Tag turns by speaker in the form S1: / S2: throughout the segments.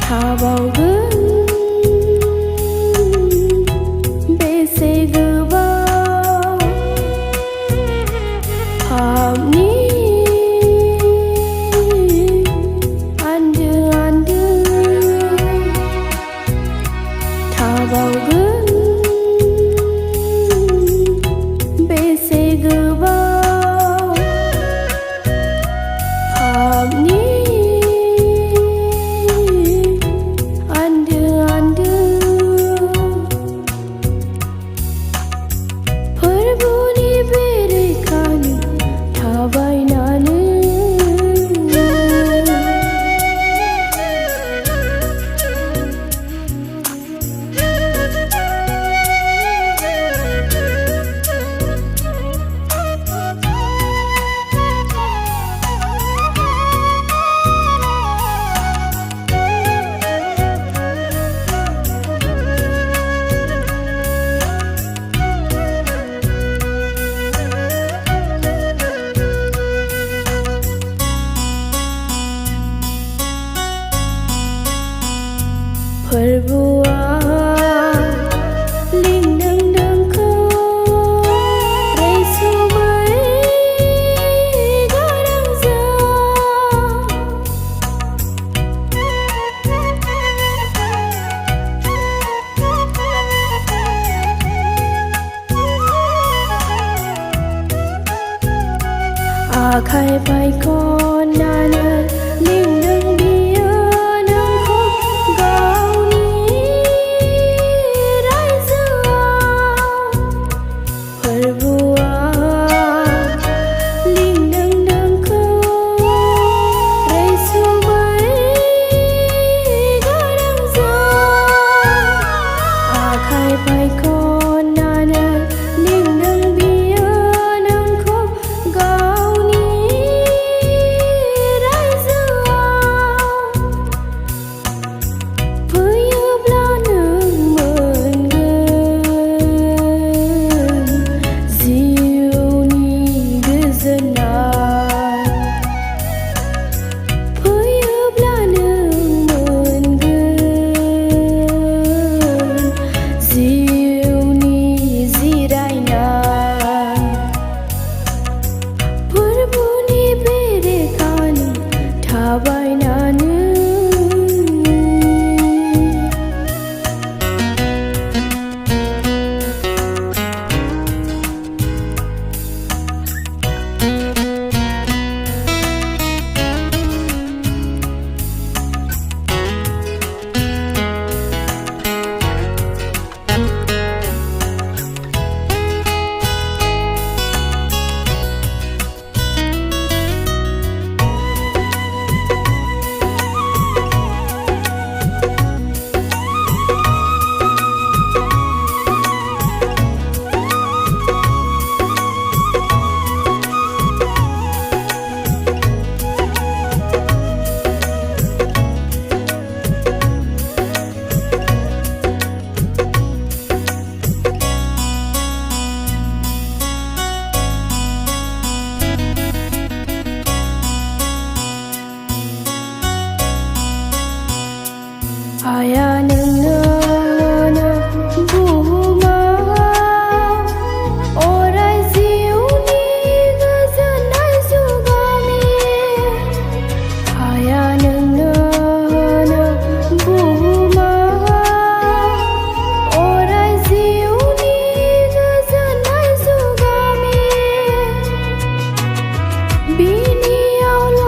S1: थाबावगोन बेसे गोबाव हाबनि आन्दो आन्दो थाबावगोन बेसे गोबाव हाबनि आन्दो आन्दो फोरबुनि बेरेखानो थाबाय नानो फोरबुआ लिंदों नोंखौ रैसुमै गारांजों आखाइ फायखननानै लिंदों बियो नोंखौ गावनि रायजोआव फोरबुआ लिंदों नोंखौ रैसुमै गारांजों आखाइ फायखननानै लिंदों बियो नोंखौ गावनि रायजोआव फैयोब्ला नों मोनगोन जिउनि गोजोननाय फैयोब्ला नों मोनगोन जिउनि जिरायनाय फोरबुनि बेरेखानो थाबाय नानो आया नोंनो बुहुमाव अराय जिउनि गोजोननाय जुगामि आया नोंनो बुहुमाव अराय जिउनि गोजोननाय जुगामि बिनियावल'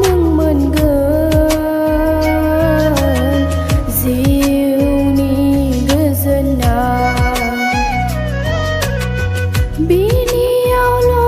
S1: नों मोनगोन जिउनि गोजोननाय बिनियावल'